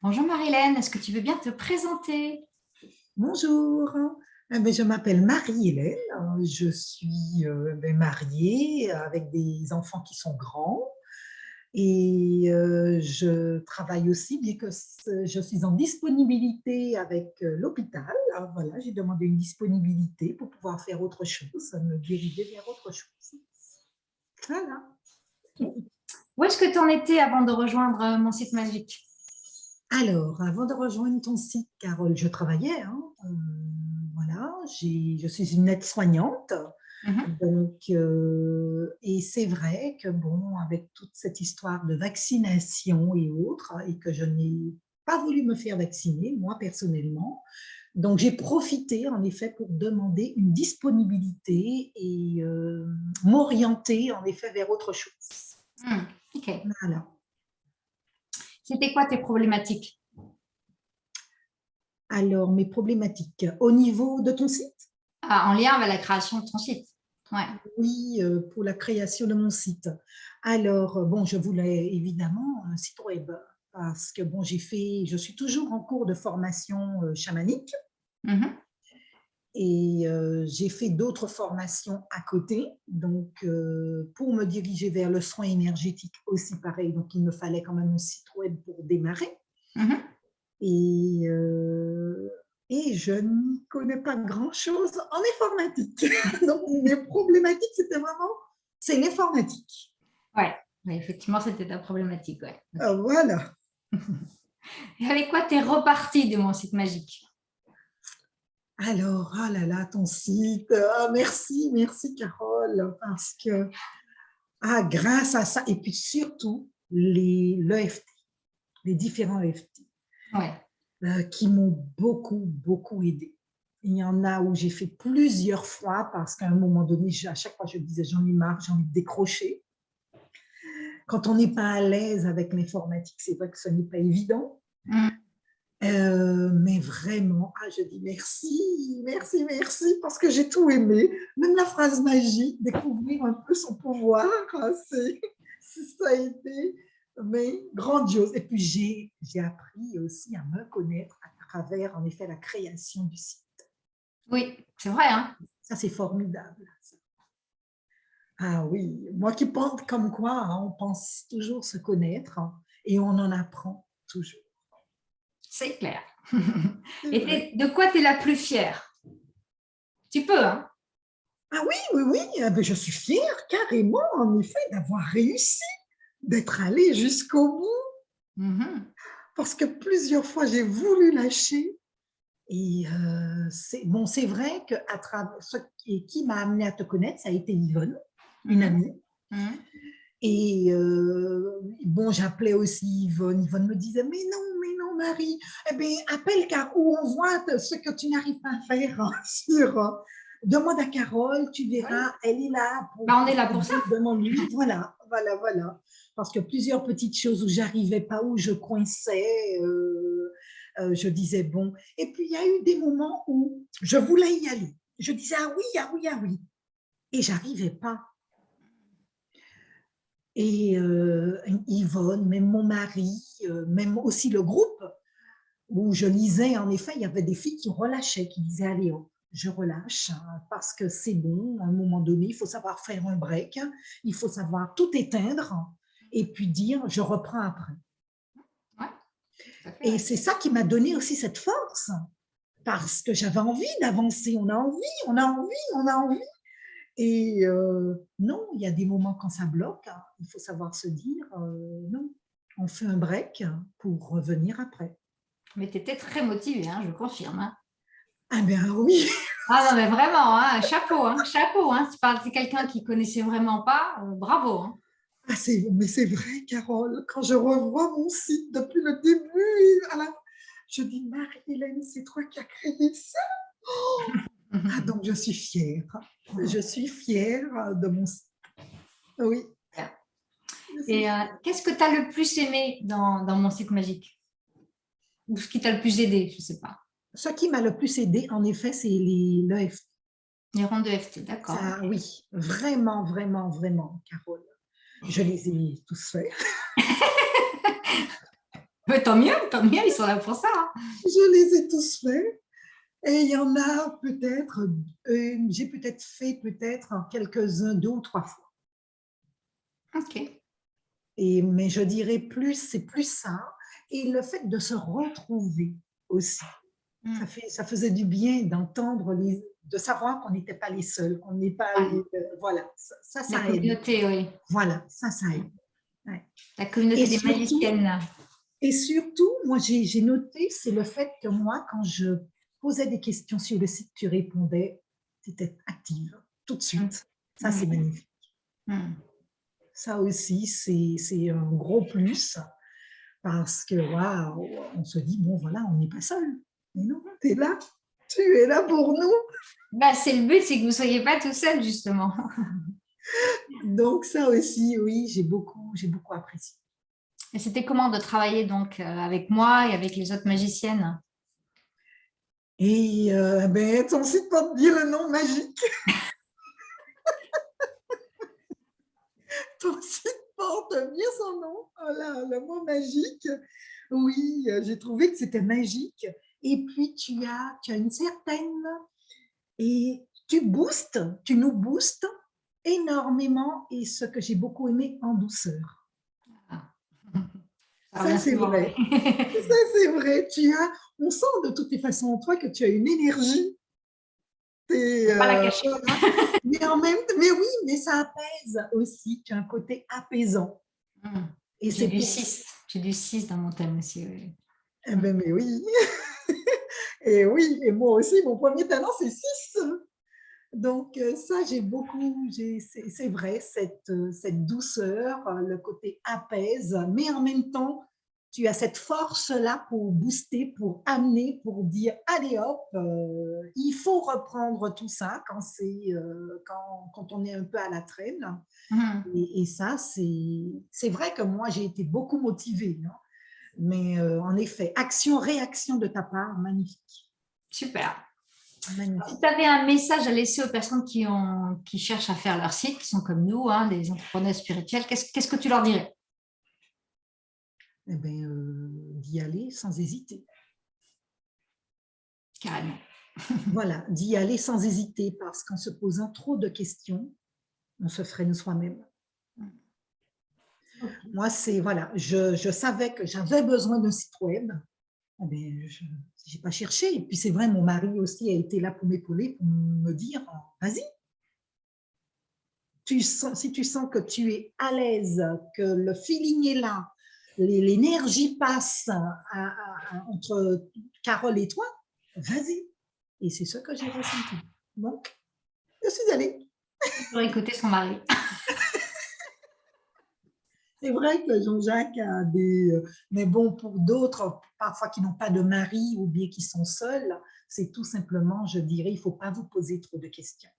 Bonjour Marilène, est-ce que tu veux bien te présenter? Bonjour, je m'appelle Marie-Hélène, je suis mariée avec des enfants qui sont grands et je travaille aussi, bien que je suis en disponibilité avec l'hôpital. Alors voilà, j'ai demandé une disponibilité pour pouvoir faire autre chose, me diriger vers autre chose. Voilà. Où est-ce que tu en étais avant de rejoindre mon site magique? Alors, avant de rejoindre ton site, Carole, je travaillais, hein, voilà, je suis une aide-soignante. Mhm. Donc, et c'est vrai que bon, avec toute cette histoire de vaccination et autres, et que je n'ai pas voulu me faire vacciner, moi personnellement, donc j'ai profité en effet pour demander une disponibilité et m'orienter en effet vers autre chose. Ok. Voilà. C'était quoi tes problématiques? Alors, mes problématiques au niveau de ton site? Ah, en lien avec la création de ton site. Ouais. Oui, pour la création de mon site. Alors, bon, je voulais évidemment un site web parce que bon, je suis toujours en cours de formation, chamanique Mhm. et j'ai fait d'autres formations à côté. Donc, pour me diriger vers le soin énergétique aussi pareil, donc il me fallait quand même un site web pour démarrer Mhm. et heu et je n'y connais pas grand-chose en informatique. Donc mes problématiques, c'est l'informatique. Ouais. Ouais, effectivement, c'était ta problématique. Ouais. Ok. Voilà. Et avec quoi t'es repartie de mon site magique? Alors, ah là là, ton site, ah merci, merci Carole, parce que, ah grâce à ça et puis surtout l'EFT, les différents EFT, Ouais. qui m'ont beaucoup, beaucoup aidée. Il y en a où j'ai fait plusieurs fois parce qu'à un moment donné, à chaque fois, je disais: «J'en ai marre, j'ai envie de décrocher». Quand on n'est pas à l'aise avec l'informatique, c'est vrai que ce n'est pas évident. Mm. Mais vraiment, ah, je dis merci, merci, merci, parce que j'ai tout aimé. Même la phrase magique, découvrir un peu son pouvoir, hein, ça a été mais grandiose. Et puis, j'ai appris aussi à me connaître à travers, en effet, la création du site. Oui, c'est vrai, hein? Ça, c'est formidable. Ah oui, moi qui pense comme quoi, hein, on pense toujours se connaître, hein, et on en apprend toujours. C'est clair. C'est Et vrai. de quoi tu es la plus fière? Tu peux, hein? Ah oui, oui, oui, ah ben, je suis fière carrément, en effet, d'avoir réussi, d'être allée jusqu'au bout, Mhm. parce que plusieurs fois, j'ai voulu lâcher et c'est bon, c'est vrai qu'à travers ce qui m'a amenée à te connaître, ça a été Yvonne, une Mhm. amie Mhm. et bon, j'appelais aussi Yvonne. Yvonne me disait: mais non Marie, eh bien appelle Caro, on voit ce que tu n'arrives pas à faire hein, sur, demande à Carole, tu Oui. verras, elle est là Bah, on est pour là pour ça. t'aider, demande-lui». Voilà, voilà, voilà. Parce que plusieurs petites choses où j'arrivais pas, où je coinçais, je disais bon. Et puis il y a eu des moments où je voulais y aller. Je disais: «Ah oui, ah oui, ah oui» et j'arrivais pas. Et Yvonne, même mon mari, même aussi le groupe où je lisais, en effet, il y avait des filles qui relâchaient, qui disaient: «Allez hop, je relâche hein, parce que c'est bon, à un moment donné, il faut savoir faire un break, il faut savoir tout éteindre et puis dire: "Je reprends après"». Ouais, tout à fait, Et ouais. c'est ça qui m'a donné aussi cette force parce que j'avais envie d'avancer. On a envie, on a envie, on a envie. Et non, il y a des moments quand ça bloque, hein, il faut savoir se dire, non, on fait un break pour revenir après. Mais tu étais très motivée, hein, je confirme, hein. Ah ben oui, Ah non, mais vraiment, hein, chapeau, hein, chapeau, hein. Tu parles de quelqu'un qui connaissait vraiment pas, bravo, hein. ah mais c'est vrai Carole, quand je revois mon site depuis le début à la je dis: «Marie-Hélène, c'est toi qui as créé ça?» Ah donc je suis fière. Je suis fière de mon site. Oui, je suis Et fière. qu'est-ce que tu as le plus aimé dans mon site magique? Ou ce qui t'a le plus aidé, je sais pas. Ce qui m'a le plus aidée, en effet, c'est l'EFT. Les rondes de FT, d'accord, Ça OK. oui, vraiment, vraiment, vraiment, Carole. Je les ai tous faits. Mais tant mieux, ils sont là pour ça, hein. Je les ai tous faits. Et il y en a peut-être, j'ai peut-être fait peut-être quelques-uns 2 ou 3 fois. Ok. Mais je dirais plus, c'est plus ça. Et le fait de se retrouver aussi. Mm. Ça faisait du bien d'entendre, de savoir qu'on n'était pas les seuls, qu'on n'est pas Ouais. voilà, La ça aide. communauté, oui. Voilà, ça aide. Ouais. La Et communauté des surtout, magiciennes. et surtout, moi, j'ai noté, c'est le fait que moi, quand je posais des questions sur le site, tu répondais, tu étais active tout de Mm. suite. Ça, c'est Mm. magnifique. Mm. Ça aussi, c'est un gros plus parce que, waouh, on se dit, bon, voilà, on n'est pas seul. Mais non, tu es là. Tu es là pour nous. Bah, c'est le but, c'est que vous ne soyez pas tout seul, justement. Donc, ça aussi, oui, j'ai beaucoup apprécié. Et c'était comment de travailler donc avec moi et avec les autres magiciennes? Et ben, ton site porte bien le nom magique. Ton site porte bien son nom. Voilà, le mot magique. Oui, j'ai trouvé que c'était magique. Et puis, tu as une certaine... Et tu nous boostes énormément. Et ce que j'ai beaucoup aimé, en douceur. Ah. Ça Ça, revient c'est souvent, vrai. oui. Ça, c'est vrai. On sent de toutes les façons en toi que tu as une énergie. Faut pas la cacher. Voilà. Mais oui, mais ça apaise aussi. Tu as un côté apaisant. Mm. Et J'ai c'est du pour... 6. J'ai du 6 dans mon thème aussi, oui. Eh Mm. ben, mais oui. Et oui, et moi aussi, mon premier talent, c'est 6. Donc, ça, j'ai beaucoup, c'est vrai, cette douceur, le côté apaise, mais en même temps, tu as cette force-là pour booster, pour amener, pour dire, allez hop, il faut reprendre tout ça quand on est un peu à la traîne. Mm. Et ça, c'est vrai que moi, j'ai été beaucoup motivée, hein. Mais en effet, action-réaction de ta part, magnifique. Super. Si tu Magnifique. avais un message à laisser aux personnes qui cherchent à faire leur site, qui sont comme nous, hein, des entrepreneurs spirituels, qu'est-ce que tu leur dirais? Eh ben, d'y aller sans hésiter. Carrément. Voilà, d'y aller sans hésiter parce qu'en se posant trop de questions, on se freine soi-même. Ok. Moi, c'est, voilà, je savais que j'avais besoin d'un site web. Eh ben, je n'ai pas cherché. Et puis, c'est vrai, mon mari aussi a été là pour m'épauler, pour me dire, vas-y, si tu sens que tu es à l'aise, que le feeling est là, l'énergie passe entre Carole et toi, vas-y. Et c'est ce que j'ai ressenti. Donc, je suis allée. Pour écouter son mari. C'est vrai que Jean-Jacques a mais bon, pour d'autres, parfois qui n'ont pas de mari ou bien qui sont seuls, c'est tout simplement, je dirais, il ne faut pas vous poser trop de questions.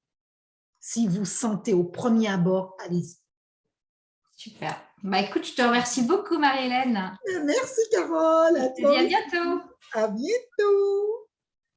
Si vous sentez au premier abord, allez-y. Super. Bah, écoute, je te remercie beaucoup, Marie-Hélène. Merci Carole, Je à te dis toi à aussi. bientôt. À bientôt.